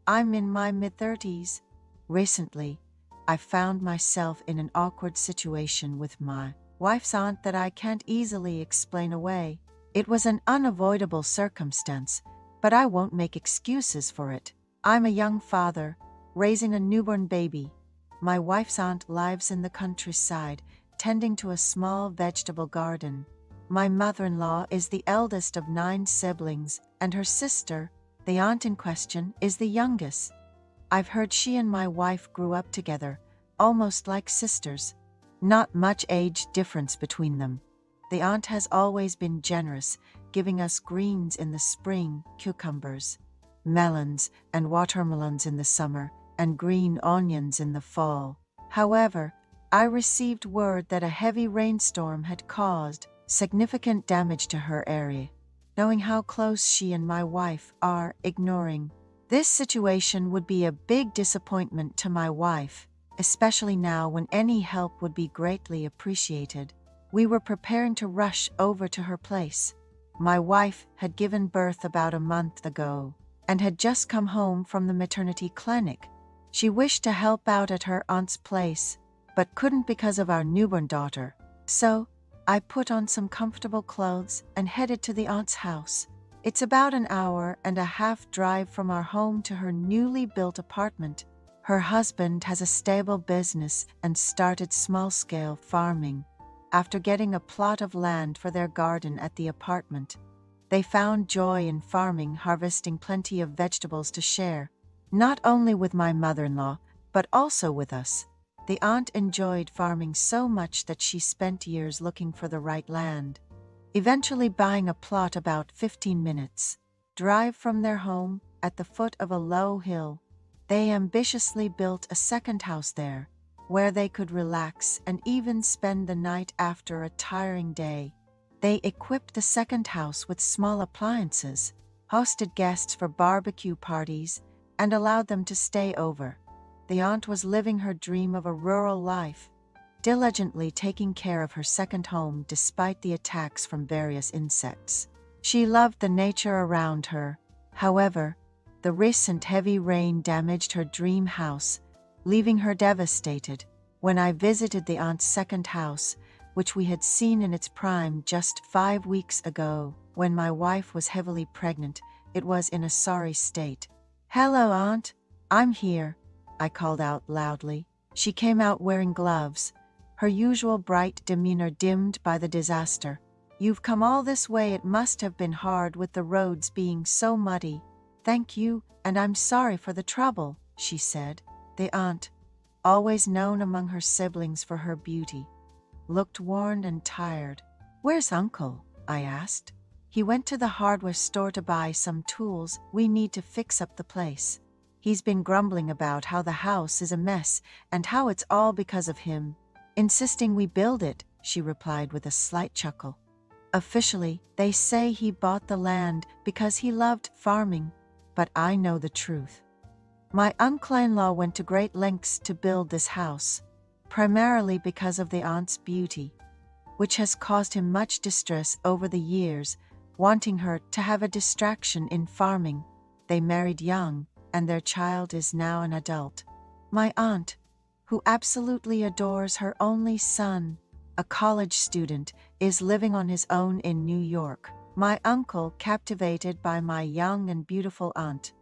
I'm in my mid-30s. Recently, I found myself in an awkward situation with my wife's aunt that I can't easily explain away. It was an unavoidable circumstance, but I won't make excuses for it. I'm a young father, raising a newborn baby. My wife's aunt lives in the countryside, tending to a small vegetable garden. My mother-in-law is the eldest of 9 siblings, and her sister, the aunt in question, is the youngest. I've heard she and my wife grew up together, almost like sisters. Not much age difference between them. The aunt has always been generous, giving us greens in the spring, cucumbers, melons, and watermelons in the summer, and green onions in the fall. However, I received word that a heavy rainstorm had caused significant damage to her area. Knowing how close she and my wife are, ignoring this situation would be a big disappointment to my wife, especially now when any help would be greatly appreciated. We were preparing to rush over to her place. My wife had given birth about a month ago and had just come home from the maternity clinic. She wished to help out at her aunt's place, but couldn't because of our newborn daughter. So, I put on some comfortable clothes and headed to the aunt's house. It's about an hour and a half drive from our home to her newly built apartment. Her husband has a stable business and started small-scale farming. After getting a plot of land for their garden at the apartment, they found joy in farming, harvesting plenty of vegetables to share, not only with my mother-in-law, but also with us. The aunt enjoyed farming so much that she spent years looking for the right land, eventually buying a plot about 15 minutes drive from their home at the foot of a low hill. They ambitiously built a second house there, where they could relax and even spend the night after a tiring day. They equipped the second house with small appliances, hosted guests for barbecue parties, and allowed them to stay over. The aunt was living her dream of a rural life, diligently taking care of her second home despite the attacks from various insects. She loved the nature around her. However, the recent heavy rain damaged her dream house, leaving her devastated. When I visited the aunt's second house, which we had seen in its prime just 5 weeks ago, when my wife was heavily pregnant, it was in a sorry state. "Hello, Aunt. I'm here," I called out loudly. She came out wearing gloves, her usual bright demeanor dimmed by the disaster. "You've come all this way. It must have been hard with the roads being so muddy." "Thank you, and I'm sorry for the trouble," she said. The aunt, always known among her siblings for her beauty, looked worn and tired. "Where's Uncle?" I asked. "He went to the hardware store to buy some tools we need to fix up the place. He's been grumbling about how the house is a mess and how it's all because of him, insisting we build it," she replied with a slight chuckle. "Officially, they say he bought the land because he loved farming, but I know the truth. My uncle-in-law went to great lengths to build this house, primarily because of the aunt's beauty, which has caused him much distress over the years, wanting her to have a distraction in farming. They married young, and their child is now an adult. My aunt, who absolutely adores her only son, a college student, is living on his own in New York. My uncle, captivated by my young and beautiful aunt,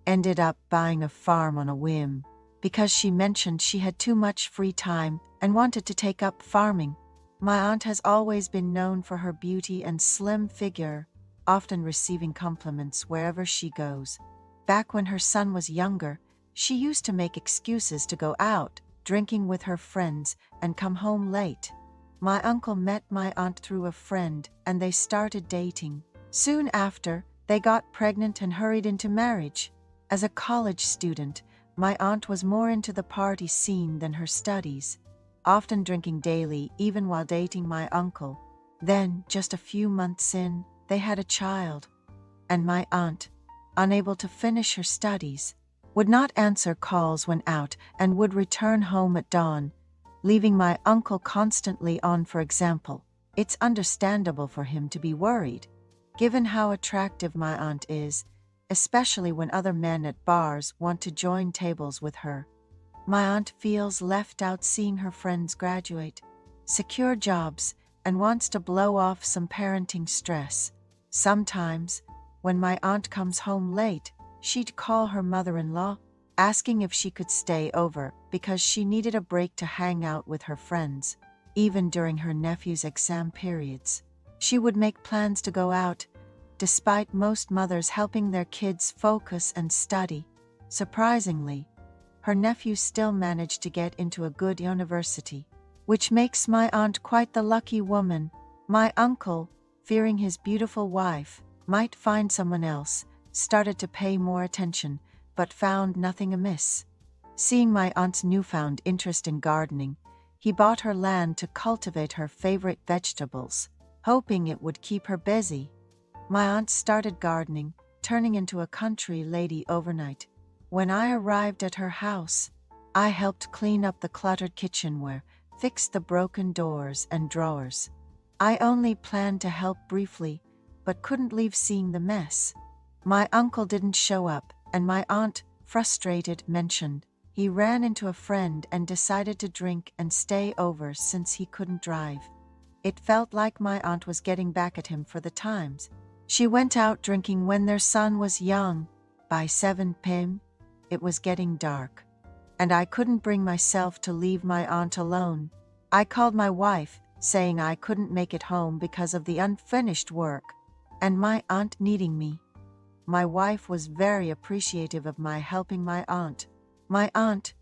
ended up buying a farm on a whim, because she mentioned she had too much free time and wanted to take up farming. My aunt has always been known for her beauty and slim figure, often receiving compliments wherever she goes. Back when her son was younger, she used to make excuses to go out, drinking with her friends, and come home late. My uncle met my aunt through a friend, and they started dating. Soon after, they got pregnant and hurried into marriage. As a college student, my aunt was more into the party scene than her studies, often drinking daily even while dating my uncle. Then, just a few months in, they had a child, and my aunt, unable to finish her studies, would not answer calls when out and would return home at dawn, leaving my uncle constantly on. For example, it's understandable for him to be worried, given how attractive my aunt is, especially when other men at bars want to join tables with her. My aunt feels left out seeing her friends graduate, secure jobs, and wants to blow off some parenting stress. Sometimes, when my aunt comes home late, she'd call her mother-in-law, asking if she could stay over because she needed a break to hang out with her friends. Even during her nephew's exam periods, she would make plans to go out, despite most mothers helping their kids focus and study. Surprisingly, her nephew still managed to get into a good university, which makes my aunt quite the lucky woman. My uncle, fearing his beautiful wife might find someone else, started to pay more attention, but found nothing amiss. Seeing my aunt's newfound interest in gardening, he bought her land to cultivate her favorite vegetables, hoping it would keep her busy. My aunt started gardening, turning into a country lady overnight. When I arrived at her house, I helped clean up the cluttered kitchenware, fix the broken doors and drawers. I only planned to help briefly, but couldn't leave seeing the mess. My uncle didn't show up, and my aunt, frustrated, mentioned he ran into a friend and decided to drink and stay over since he couldn't drive. It felt like my aunt was getting back at him for the times she went out drinking when their son was young. By 7 p.m., it was getting dark, and I couldn't bring myself to leave my aunt alone. I called my wife, saying I couldn't make it home because of the unfinished work, and my aunt needing me. My wife was very appreciative of my helping my aunt. My aunt,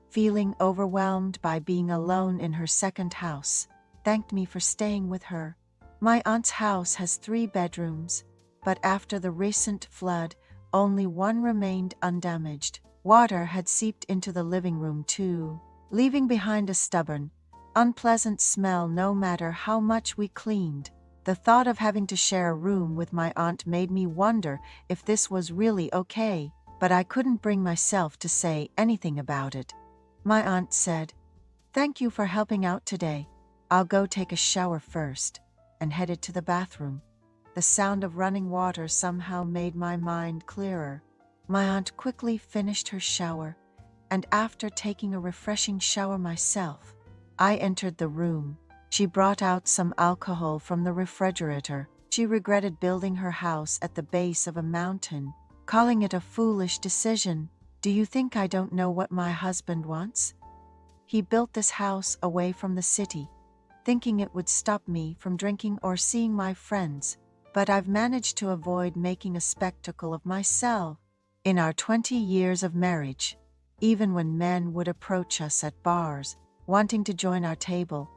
feeling overwhelmed by being alone in her second house, thanked me for staying with her. My aunt's house has 3 bedrooms, but after the recent flood, only one remained undamaged. Water had seeped into the living room too, leaving behind a stubborn, unpleasant smell no matter how much we cleaned. The thought of having to share a room with my aunt made me wonder if this was really okay, but I couldn't bring myself to say anything about it. My aunt said, "Thank you for helping out today. I'll go take a shower first," and headed to the bathroom. The sound of running water somehow made my mind clearer. My aunt quickly finished her shower, and after taking a refreshing shower myself, I entered the room. She brought out some alcohol from the refrigerator. She regretted building her house at the base of a mountain, calling it a foolish decision. "Do you think I don't know what my husband wants? He built this house away from the city, thinking it would stop me from drinking or seeing my friends, but I've managed to avoid making a spectacle of myself. In our 20 years of marriage, even when men would approach us at bars, wanting to join our table,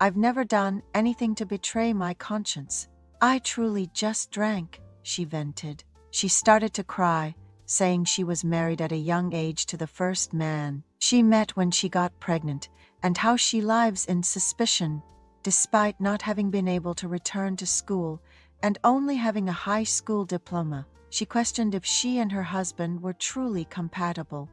I've never done anything to betray my conscience. I truly just drank," she vented. She started to cry, saying she was married at a young age to the first man she met when she got pregnant, and how she lives in suspicion, despite not having been able to return to school and only having a high school diploma. She questioned if she and her husband were truly compatible.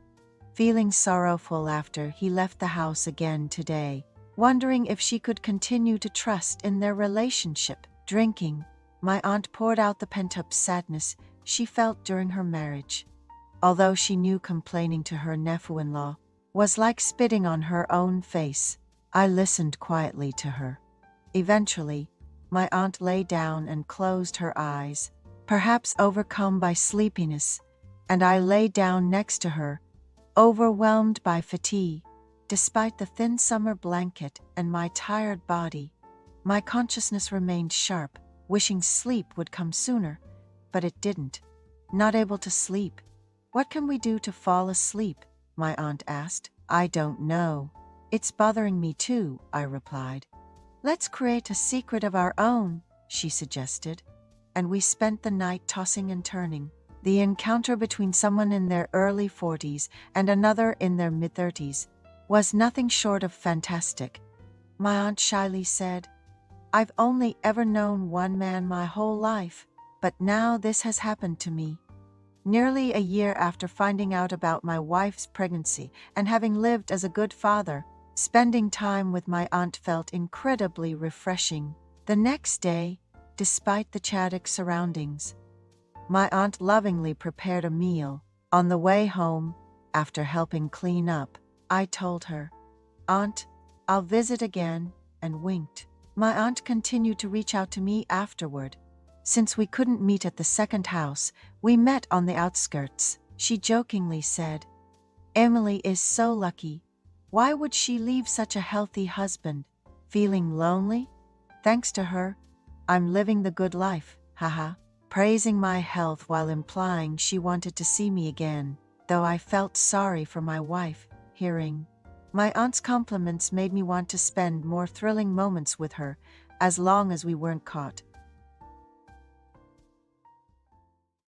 Feeling sorrowful after he left the house again today, wondering if she could continue to trust in their relationship. Drinking, my aunt poured out the pent-up sadness she felt during her marriage. Although she knew complaining to her nephew-in-law was like spitting on her own face, I listened quietly to her. Eventually, my aunt lay down and closed her eyes, perhaps overcome by sleepiness, and I lay down next to her, overwhelmed by fatigue. Despite the thin summer blanket and my tired body, my consciousness remained sharp, wishing sleep would come sooner, but it didn't. Not able to sleep. "What can we do to fall asleep?" my aunt asked. "I don't know. It's bothering me too," I replied. "Let's create a secret of our own," she suggested, and we spent the night tossing and turning. The encounter between someone in their early 40s and another in their mid-30s was nothing short of fantastic. My aunt shyly said, "I've only ever known one man my whole life, but now this has happened to me." Nearly a year after finding out about my wife's pregnancy and having lived as a good father, spending time with my aunt felt incredibly refreshing. The next day, despite the chaotic surroundings, My aunt lovingly prepared a meal. On the way home, after helping clean up, I told her, "Aunt, I'll visit again," and winked. My aunt continued to reach out to me afterward. Since we couldn't meet at the second house, we met on the outskirts. She jokingly said, "Emily is so lucky. Why would she leave such a healthy husband? Feeling lonely? Thanks to her, I'm living the good life, haha," praising my health while implying she wanted to see me again, though I felt sorry for my wife. Hearing my aunt's compliments made me want to spend more thrilling moments with her, as long as we weren't caught.